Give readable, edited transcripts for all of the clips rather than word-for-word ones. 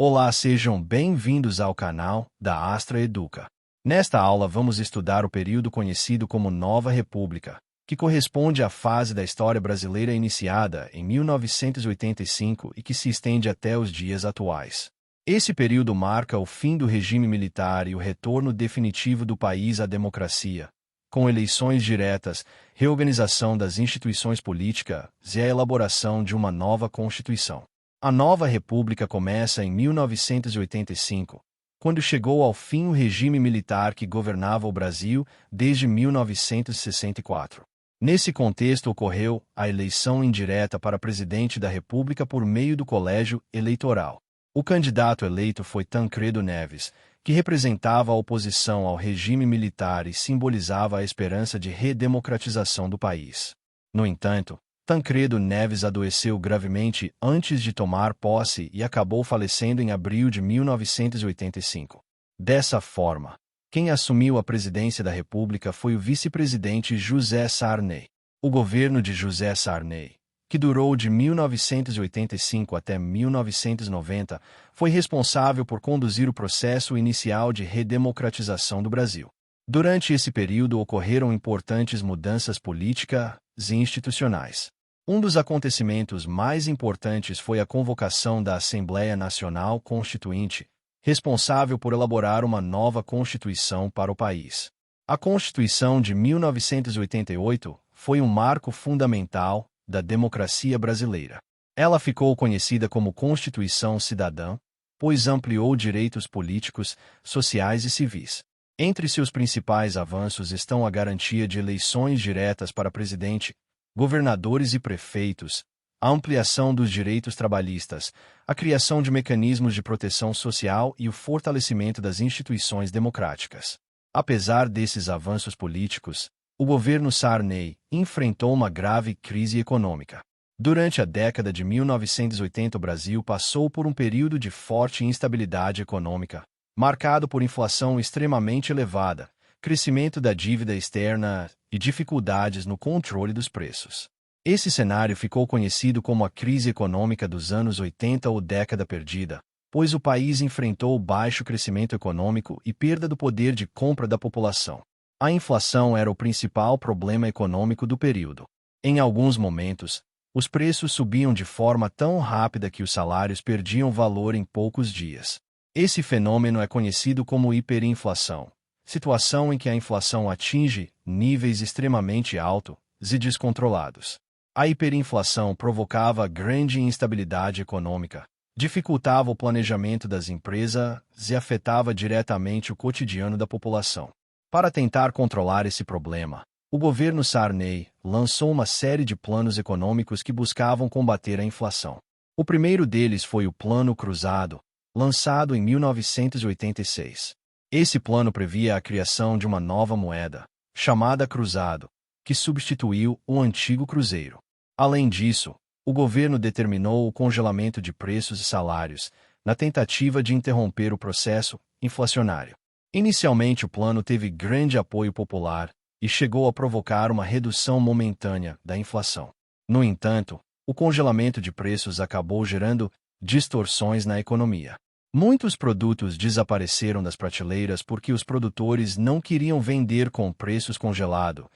Olá, sejam bem-vindos ao canal da Astra Educa. Nesta aula vamos estudar o período conhecido como Nova República, que corresponde à fase da história brasileira iniciada em 1985 e que se estende até os dias atuais. Esse período marca o fim do regime militar e o retorno definitivo do país à democracia, com eleições diretas, reorganização das instituições políticas e a elaboração de uma nova Constituição. A Nova República começa em 1985, quando chegou ao fim o regime militar que governava o Brasil desde 1964. Nesse contexto ocorreu a eleição indireta para presidente da República por meio do colégio eleitoral. O candidato eleito foi Tancredo Neves, que representava a oposição ao regime militar e simbolizava a esperança de redemocratização do país. No entanto, Tancredo Neves adoeceu gravemente antes de tomar posse e acabou falecendo em abril de 1985. Dessa forma, quem assumiu a presidência da República foi o vice-presidente José Sarney. O governo de José Sarney, que durou de 1985 até 1990, foi responsável por conduzir o processo inicial de redemocratização do Brasil. Durante esse período ocorreram importantes mudanças políticas e institucionais. Um dos acontecimentos mais importantes foi a convocação da Assembleia Nacional Constituinte, responsável por elaborar uma nova Constituição para o país. A Constituição de 1988 foi um marco fundamental da democracia brasileira. Ela ficou conhecida como Constituição Cidadã, pois ampliou direitos políticos, sociais e civis. Entre seus principais avanços estão a garantia de eleições diretas para presidente, governadores e prefeitos, a ampliação dos direitos trabalhistas, a criação de mecanismos de proteção social e o fortalecimento das instituições democráticas. Apesar desses avanços políticos, o governo Sarney enfrentou uma grave crise econômica. Durante a década de 1980, o Brasil passou por um período de forte instabilidade econômica, marcado por inflação extremamente elevada, crescimento da dívida externa e dificuldades no controle dos preços. Esse cenário ficou conhecido como a crise econômica dos anos 80 ou década perdida, pois o país enfrentou baixo crescimento econômico e perda do poder de compra da população. A inflação era o principal problema econômico do período. Em alguns momentos, os preços subiam de forma tão rápida que os salários perdiam valor em poucos dias. Esse fenômeno é conhecido como hiperinflação, situação em que a inflação atinge níveis extremamente altos e descontrolados. A hiperinflação provocava grande instabilidade econômica, dificultava o planejamento das empresas e afetava diretamente o cotidiano da população. Para tentar controlar esse problema, o governo Sarney lançou uma série de planos econômicos que buscavam combater a inflação. O primeiro deles foi o Plano Cruzado, lançado em 1986. Esse plano previa a criação de uma nova moeda, chamada cruzado, que substituiu o antigo cruzeiro. Além disso, o governo determinou o congelamento de preços e salários, na tentativa de interromper o processo inflacionário. Inicialmente, o plano teve grande apoio popular e chegou a provocar uma redução momentânea da inflação. No entanto, o congelamento de preços acabou gerando distorções na economia. Muitos produtos desapareceram das prateleiras porque os produtores não queriam vender com preços congelados,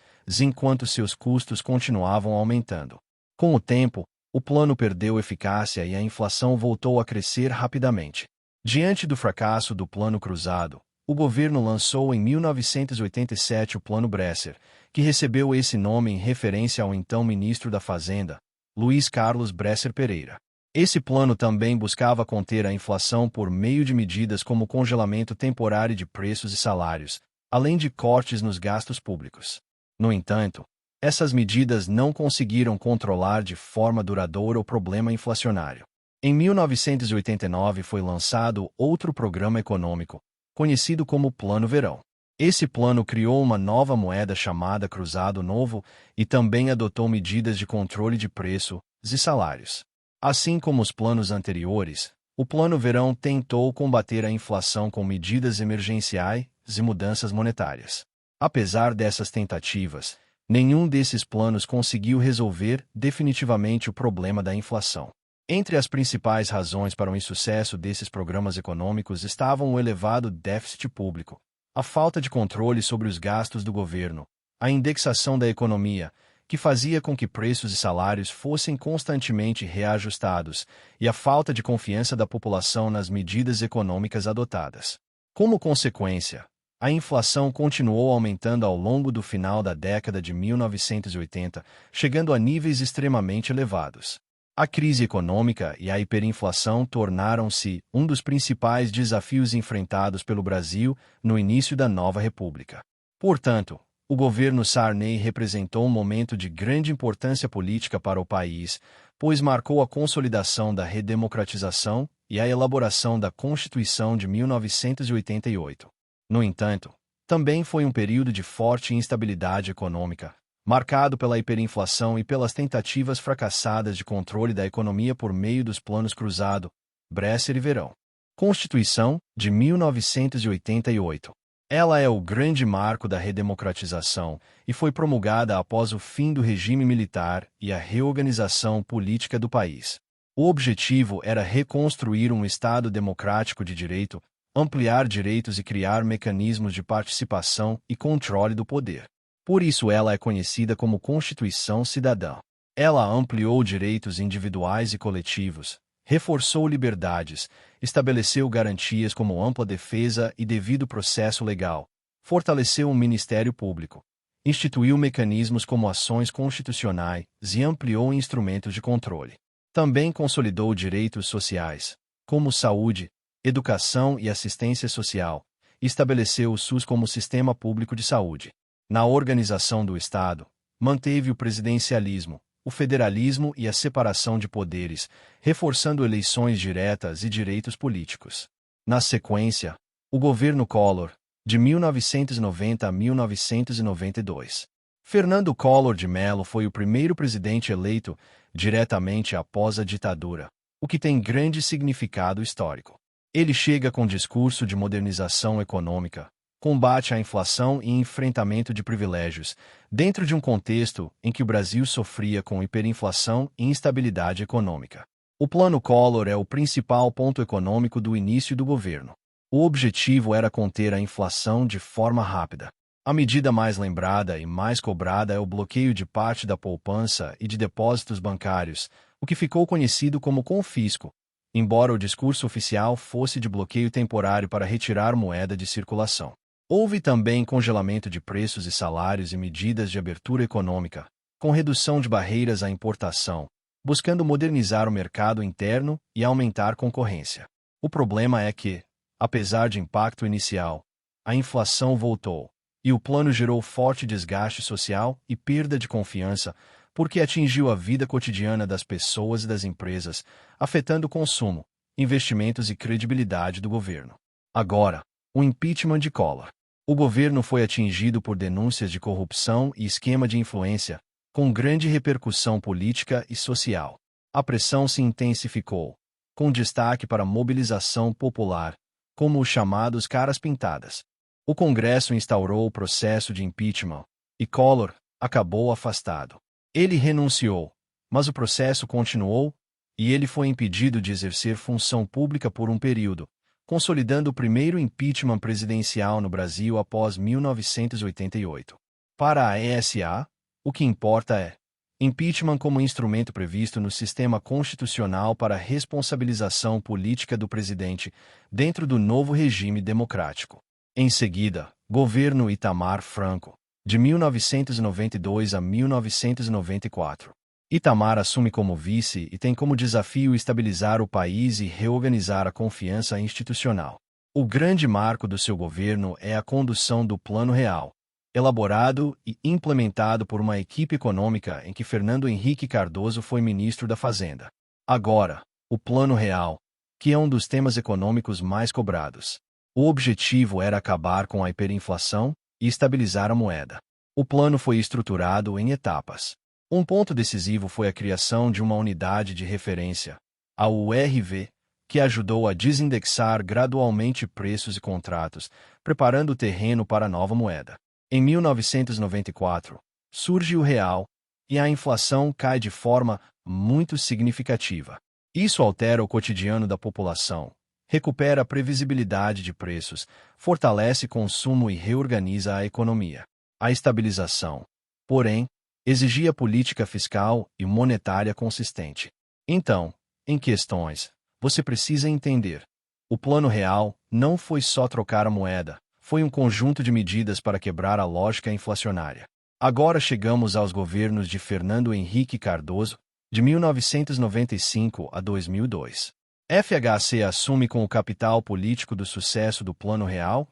enquanto seus custos continuavam aumentando. Com o tempo, o plano perdeu eficácia e a inflação voltou a crescer rapidamente. Diante do fracasso do Plano Cruzado, o governo lançou em 1987 o Plano Bresser, que recebeu esse nome em referência ao então ministro da Fazenda, Luiz Carlos Bresser Pereira. Esse plano também buscava conter a inflação por meio de medidas como o congelamento temporário de preços e salários, além de cortes nos gastos públicos. No entanto, essas medidas não conseguiram controlar de forma duradoura o problema inflacionário. Em 1989 foi lançado outro programa econômico, conhecido como Plano Verão. Esse plano criou uma nova moeda chamada Cruzado Novo e também adotou medidas de controle de preço e salários. Assim como os planos anteriores, o Plano Verão tentou combater a inflação com medidas emergenciais e mudanças monetárias. Apesar dessas tentativas, nenhum desses planos conseguiu resolver definitivamente o problema da inflação. Entre as principais razões para o insucesso desses programas econômicos estavam o elevado déficit público, a falta de controle sobre os gastos do governo, a indexação da economia, que fazia com que preços e salários fossem constantemente reajustados, e a falta de confiança da população nas medidas econômicas adotadas. Como consequência, a inflação continuou aumentando ao longo do final da década de 1980, chegando a níveis extremamente elevados. A crise econômica e a hiperinflação tornaram-se um dos principais desafios enfrentados pelo Brasil no início da nova República. Portanto, o governo Sarney representou um momento de grande importância política para o país, pois marcou a consolidação da redemocratização e a elaboração da Constituição de 1988. No entanto, também foi um período de forte instabilidade econômica, marcado pela hiperinflação e pelas tentativas fracassadas de controle da economia por meio dos planos Cruzado, Bresser e Verão. Constituição de 1988. Ela é o grande marco da redemocratização e foi promulgada após o fim do regime militar e a reorganização política do país. O objetivo era reconstruir um Estado democrático de direito, ampliar direitos e criar mecanismos de participação e controle do poder. Por isso ela é conhecida como Constituição Cidadã. Ela ampliou direitos individuais e coletivos, reforçou liberdades, estabeleceu garantias como ampla defesa e devido processo legal, fortaleceu o Ministério Público, instituiu mecanismos como ações constitucionais e ampliou instrumentos de controle. Também consolidou direitos sociais, como saúde, educação e assistência social, e estabeleceu o SUS como sistema público de saúde. Na organização do Estado, manteve o presidencialismo, o federalismo e a separação de poderes, reforçando eleições diretas e direitos políticos. Na sequência, o governo Collor, de 1990 a 1992. Fernando Collor de Mello foi o primeiro presidente eleito diretamente após a ditadura, o que tem grande significado histórico. Ele chega com discurso de modernização econômica, combate à inflação e enfrentamento de privilégios, dentro de um contexto em que o Brasil sofria com hiperinflação e instabilidade econômica. O Plano Collor é o principal ponto econômico do início do governo. O objetivo era conter a inflação de forma rápida. A medida mais lembrada e mais cobrada é o bloqueio de parte da poupança e de depósitos bancários, o que ficou conhecido como confisco, embora o discurso oficial fosse de bloqueio temporário para retirar moeda de circulação. Houve também congelamento de preços e salários e medidas de abertura econômica, com redução de barreiras à importação, buscando modernizar o mercado interno e aumentar concorrência. O problema é que, apesar de impacto inicial, a inflação voltou, e o plano gerou forte desgaste social e perda de confiança, porque atingiu a vida cotidiana das pessoas e das empresas, afetando o consumo, investimentos e credibilidade do governo. Agora, o impeachment de Collor. O governo foi atingido por denúncias de corrupção e esquema de influência, com grande repercussão política e social. A pressão se intensificou, com destaque para a mobilização popular, como os chamados caras pintadas. O Congresso instaurou o processo de impeachment, e Collor acabou afastado. Ele renunciou, mas o processo continuou, e ele foi impedido de exercer função pública por um período, consolidando o primeiro impeachment presidencial no Brasil após 1988. Para a ESA, o que importa é impeachment como instrumento previsto no sistema constitucional para a responsabilização política do presidente dentro do novo regime democrático. Em seguida, governo Itamar Franco, de 1992 a 1994. Itamar assume como vice e tem como desafio estabilizar o país e reorganizar a confiança institucional. O grande marco do seu governo é a condução do Plano Real, elaborado e implementado por uma equipe econômica em que Fernando Henrique Cardoso foi ministro da Fazenda. Agora, o Plano Real, que é um dos temas econômicos mais cobrados. O objetivo era acabar com a hiperinflação e estabilizar a moeda. O plano foi estruturado em etapas. Um ponto decisivo foi a criação de uma unidade de referência, a URV, que ajudou a desindexar gradualmente preços e contratos, preparando o terreno para a nova moeda. Em 1994, surge o real, e a inflação cai de forma muito significativa. Isso altera o cotidiano da população, recupera a previsibilidade de preços, fortalece consumo e reorganiza a economia. A estabilização, porém, exigia política fiscal e monetária consistente. Então, em questões, você precisa entender. O Plano Real não foi só trocar a moeda, foi um conjunto de medidas para quebrar a lógica inflacionária. Agora chegamos aos governos de Fernando Henrique Cardoso, de 1995 a 2002. FHC assume com o capital político do sucesso do Plano Real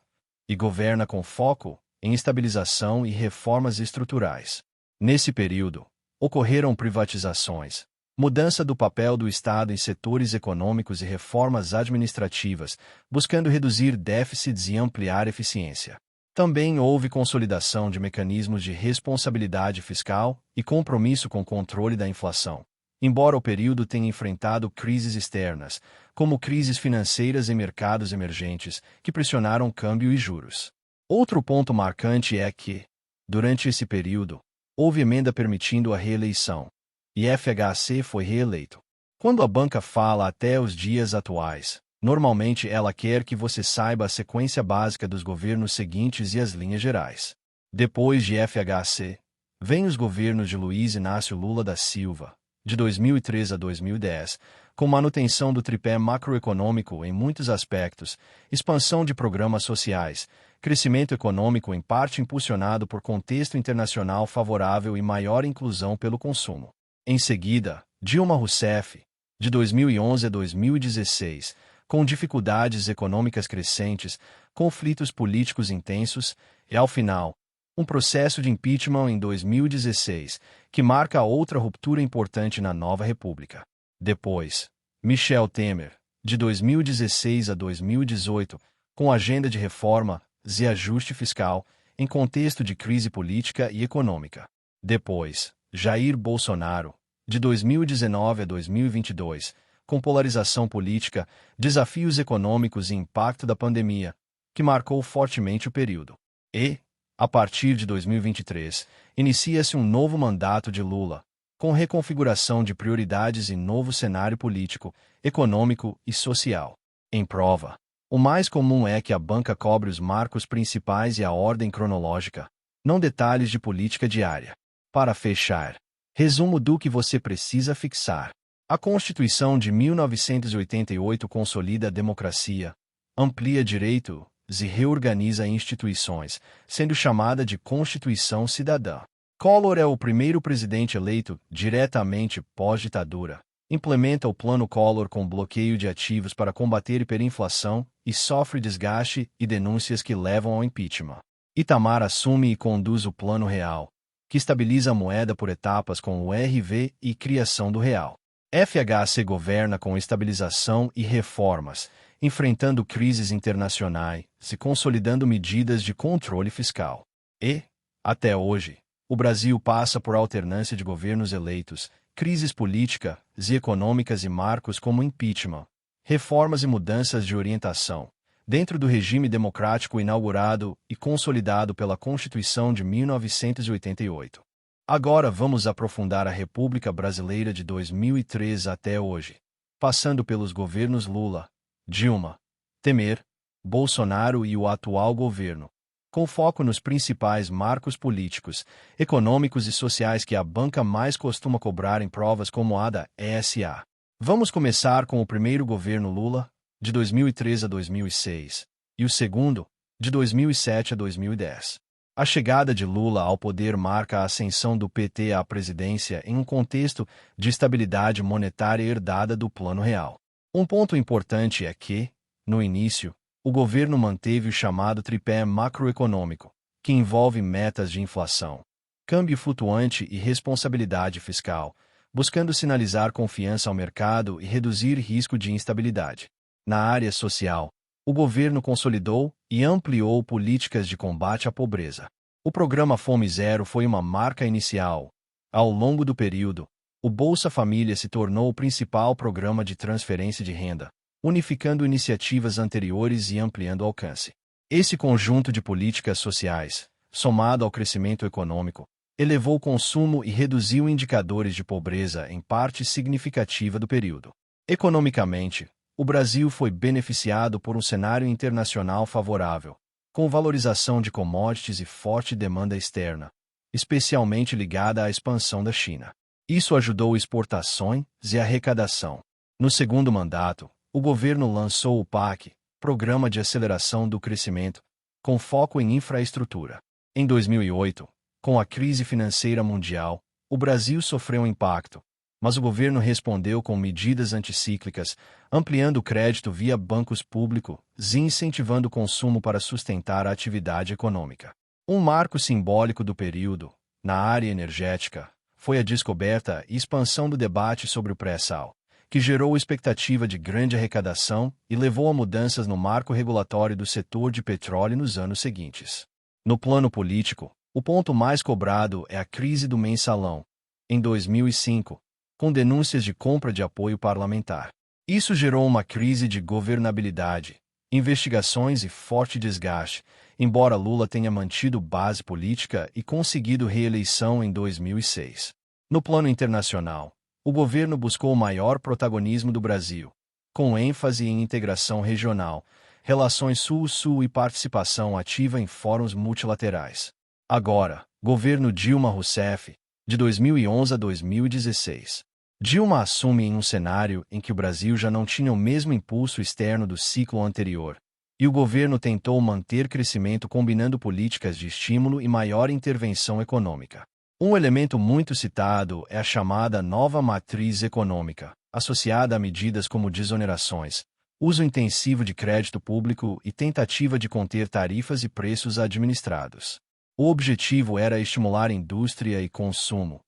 e governa com foco em estabilização e reformas estruturais. Nesse período, ocorreram privatizações, mudança do papel do Estado em setores econômicos e reformas administrativas, buscando reduzir déficits e ampliar eficiência. Também houve consolidação de mecanismos de responsabilidade fiscal e compromisso com o controle da inflação. Embora o período tenha enfrentado crises externas, como crises financeiras em mercados emergentes, que pressionaram câmbio e juros. Outro ponto marcante é que, durante esse período, houve emenda permitindo a reeleição, e FHC foi reeleito. Quando a banca fala até os dias atuais, normalmente ela quer que você saiba a sequência básica dos governos seguintes e as linhas gerais. Depois de FHC, vêm os governos de Luiz Inácio Lula da Silva, de 2003 a 2010, com manutenção do tripé macroeconômico em muitos aspectos, expansão de programas sociais, crescimento econômico em parte impulsionado por contexto internacional favorável e maior inclusão pelo consumo. Em seguida, Dilma Rousseff, de 2011 a 2016, com dificuldades econômicas crescentes, conflitos políticos intensos e, ao final, um processo de impeachment em 2016, que marca outra ruptura importante na nova república. Depois, Michel Temer, de 2016 a 2018, com agenda de reforma e ajuste fiscal, em contexto de crise política e econômica. Depois, Jair Bolsonaro, de 2019 a 2022, com polarização política, desafios econômicos e impacto da pandemia, que marcou fortemente o período. E, a partir de 2023, inicia-se um novo mandato de Lula, com reconfiguração de prioridades e novo cenário político, econômico e social. Em prova, o mais comum é que a banca cobre os marcos principais e a ordem cronológica, não detalhes de política diária. Para fechar, resumo do que você precisa fixar. A Constituição de 1988 consolida a democracia, amplia direitos e reorganiza instituições, sendo chamada de Constituição Cidadã. Collor é o primeiro presidente eleito diretamente pós-ditadura. Implementa o Plano Collor com bloqueio de ativos para combater hiperinflação e sofre desgaste e denúncias que levam ao impeachment. Itamar assume e conduz o Plano Real, que estabiliza a moeda por etapas com o RV e criação do real. FHC governa com estabilização e reformas, enfrentando crises internacionais, se consolidando medidas de controle fiscal. E, até hoje, o Brasil passa por alternância de governos eleitos, crises políticas e econômicas e marcos como impeachment, reformas e mudanças de orientação, dentro do regime democrático inaugurado e consolidado pela Constituição de 1988. Agora vamos aprofundar a República Brasileira de 2003 até hoje, passando pelos governos Lula, Dilma, Temer, Bolsonaro e o atual governo, com foco nos principais marcos políticos, econômicos e sociais que a banca mais costuma cobrar em provas como a da ESA. Vamos começar com o primeiro governo Lula, de 2003 a 2006, e o segundo, de 2007 a 2010. A chegada de Lula ao poder marca a ascensão do PT à presidência em um contexto de estabilidade monetária herdada do Plano Real. Um ponto importante é que, no início, o governo manteve o chamado tripé macroeconômico, que envolve metas de inflação, câmbio flutuante e responsabilidade fiscal, buscando sinalizar confiança ao mercado e reduzir risco de instabilidade. Na área social, o governo consolidou e ampliou políticas de combate à pobreza. O programa Fome Zero foi uma marca inicial. Ao longo do período, o Bolsa Família se tornou o principal programa de transferência de renda, unificando iniciativas anteriores e ampliando o alcance. Esse conjunto de políticas sociais, somado ao crescimento econômico, elevou o consumo e reduziu indicadores de pobreza em parte significativa do período. Economicamente, o Brasil foi beneficiado por um cenário internacional favorável, com valorização de commodities e forte demanda externa, especialmente ligada à expansão da China. Isso ajudou exportações e arrecadação. No segundo mandato, o governo lançou o PAC, Programa de Aceleração do Crescimento, com foco em infraestrutura. Em 2008, com a crise financeira mundial, o Brasil sofreu um impacto, mas o governo respondeu com medidas anticíclicas, ampliando o crédito via bancos públicos e incentivando o consumo para sustentar a atividade econômica. Um marco simbólico do período, na área energética, foi a descoberta e expansão do debate sobre o pré-sal, que gerou expectativa de grande arrecadação e levou a mudanças no marco regulatório do setor de petróleo nos anos seguintes. No plano político, o ponto mais cobrado é a crise do mensalão, em 2005, com denúncias de compra de apoio parlamentar. Isso gerou uma crise de governabilidade, investigações e forte desgaste, embora Lula tenha mantido base política e conseguido reeleição em 2006. No plano internacional, o governo buscou o maior protagonismo do Brasil, com ênfase em integração regional, relações Sul-Sul e participação ativa em fóruns multilaterais. Agora, governo Dilma Rousseff, de 2011 a 2016. Dilma assume em um cenário em que o Brasil já não tinha o mesmo impulso externo do ciclo anterior, e o governo tentou manter crescimento combinando políticas de estímulo e maior intervenção econômica. Um elemento muito citado é a chamada nova matriz econômica, associada a medidas como desonerações, uso intensivo de crédito público e tentativa de conter tarifas e preços administrados. O objetivo era estimular indústria e consumo.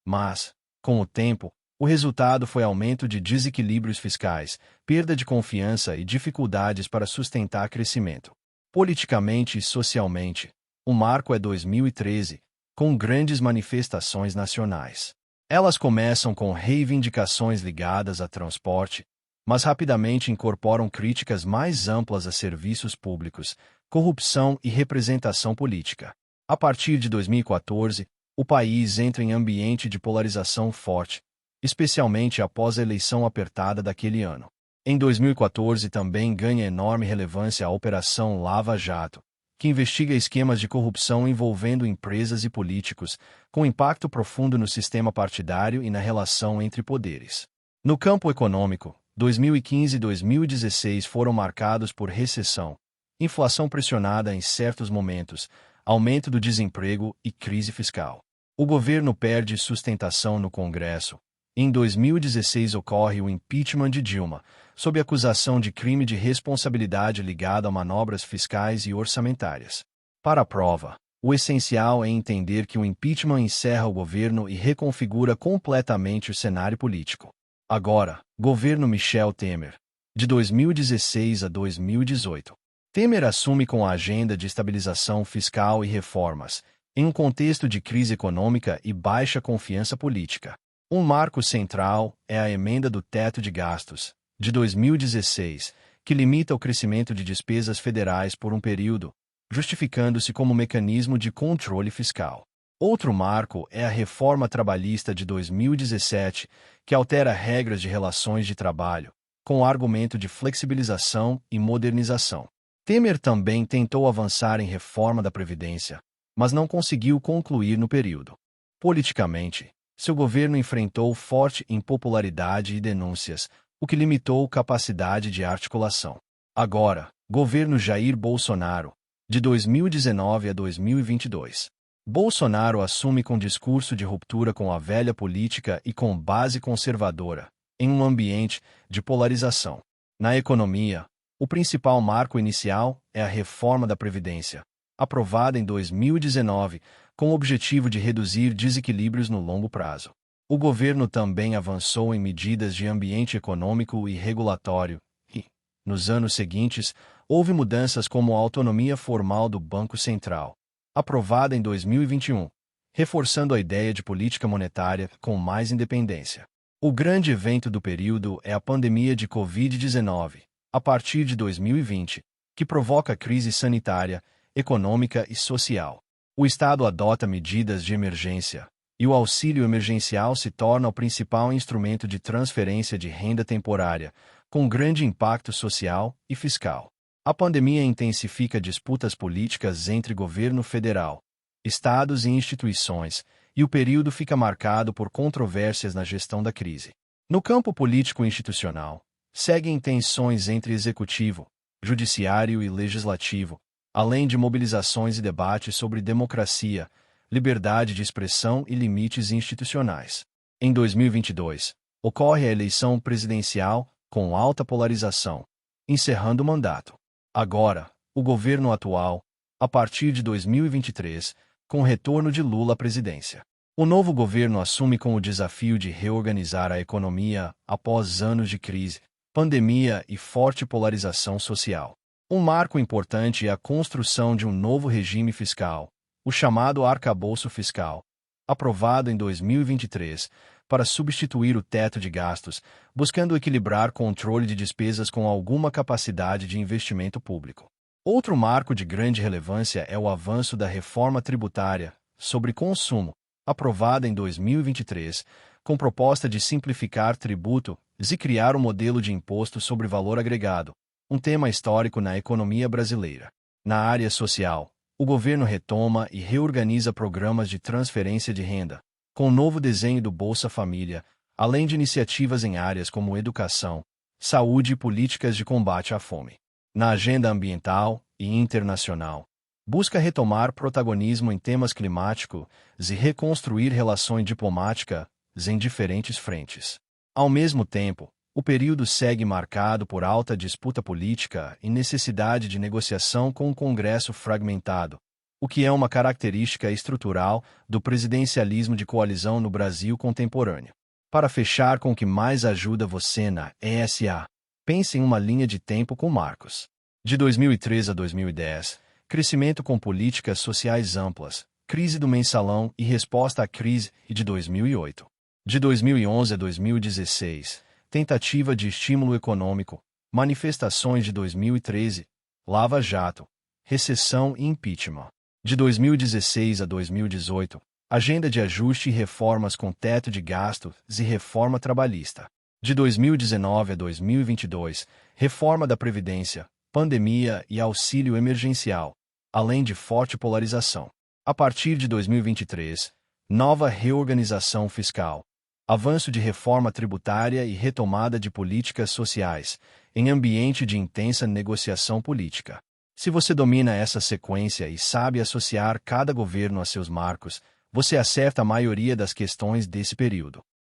Mas, com o tempo, o resultado foi aumento de desequilíbrios fiscais, perda de confiança e dificuldades para sustentar crescimento. Politicamente e socialmente, o marco é 2013, com grandes manifestações nacionais. Elas começam com reivindicações ligadas a transporte, mas rapidamente incorporam críticas mais amplas a serviços públicos, corrupção e representação política. A partir de 2014, o país entra em ambiente de polarização forte, especialmente após a eleição apertada daquele ano. Em 2014 também ganha enorme relevância a Operação Lava Jato, que investiga esquemas de corrupção envolvendo empresas e políticos, com impacto profundo no sistema partidário e na relação entre poderes. No campo econômico, 2015 e 2016 foram marcados por recessão, inflação pressionada em certos momentos, aumento do desemprego e crise fiscal. O governo perde sustentação no Congresso. Em 2016 ocorre o impeachment de Dilma, sob acusação de crime de responsabilidade ligado a manobras fiscais e orçamentárias. Para a prova, o essencial é entender que o impeachment encerra o governo e reconfigura completamente o cenário político. Agora, governo Michel Temer, de 2016 a 2018. Temer assume com a agenda de estabilização fiscal e reformas, em um contexto de crise econômica e baixa confiança política. Um marco central é a emenda do teto de gastos, de 2016, que limita o crescimento de despesas federais por um período, justificando-se como mecanismo de controle fiscal. Outro marco é a reforma trabalhista de 2017, que altera regras de relações de trabalho, com o argumento de flexibilização e modernização. Temer também tentou avançar em reforma da Previdência, mas não conseguiu concluir no período. Politicamente, seu governo enfrentou forte impopularidade e denúncias, o que limitou capacidade de articulação. Agora, governo Jair Bolsonaro, de 2019 a 2022. Bolsonaro assume com discurso de ruptura com a velha política e com base conservadora, em um ambiente de polarização. Na economia, o principal marco inicial é a reforma da Previdência, aprovada em 2019, com o objetivo de reduzir desequilíbrios no longo prazo. O governo também avançou em medidas de ambiente econômico e regulatório, e, nos anos seguintes, houve mudanças como a autonomia formal do Banco Central, aprovada em 2021, reforçando a ideia de política monetária com mais independência. O grande evento do período é a pandemia de Covid-19, a partir de 2020, que provoca crise sanitária, econômica e social. O Estado adota medidas de emergência, e o auxílio emergencial se torna o principal instrumento de transferência de renda temporária, com grande impacto social e fiscal. A pandemia intensifica disputas políticas entre governo federal, estados e instituições, e o período fica marcado por controvérsias na gestão da crise. No campo político-institucional, seguem tensões entre executivo, judiciário e legislativo, além de mobilizações e debates sobre democracia, liberdade de expressão e limites institucionais. Em 2022, ocorre a eleição presidencial, com alta polarização, encerrando o mandato. Agora, o governo atual, a partir de 2023, com o retorno de Lula à presidência. O novo governo assume com o desafio de reorganizar a economia após anos de crise, pandemia e forte polarização social. Um marco importante é a construção de um novo regime fiscal, o chamado arcabouço fiscal, aprovado em 2023, para substituir o teto de gastos, buscando equilibrar controle de despesas com alguma capacidade de investimento público. Outro marco de grande relevância é o avanço da reforma tributária sobre consumo, aprovada em 2023, com proposta de simplificar tributos e criar um modelo de imposto sobre valor agregado, um tema histórico na economia brasileira. Na área social, o governo retoma e reorganiza programas de transferência de renda, com o novo desenho do Bolsa Família, além de iniciativas em áreas como educação, saúde e políticas de combate à fome. Na agenda ambiental e internacional, busca retomar protagonismo em temas climáticos e reconstruir relações diplomáticas em diferentes frentes. Ao mesmo tempo, o período segue marcado por alta disputa política e necessidade de negociação com o Congresso fragmentado, o que é uma característica estrutural do presidencialismo de coalizão no Brasil contemporâneo. Para fechar com o que mais ajuda você na ESA, pense em uma linha de tempo com marcos. De 2003 a 2010, crescimento com políticas sociais amplas, crise do mensalão e resposta à crise, e de 2008. De 2011 a 2016, tentativa de estímulo econômico, manifestações de 2013, Lava Jato, recessão e impeachment. De 2016 a 2018, agenda de ajuste e reformas com teto de gastos e reforma trabalhista. De 2019 a 2022, reforma da Previdência, pandemia e auxílio emergencial, além de forte polarização. A partir de 2023, nova reorganização fiscal, avanço de reforma tributária e retomada de políticas sociais, em ambiente de intensa negociação política. Se você domina essa sequência e sabe associar cada governo a seus marcos, você acerta a maioria das questões desse período.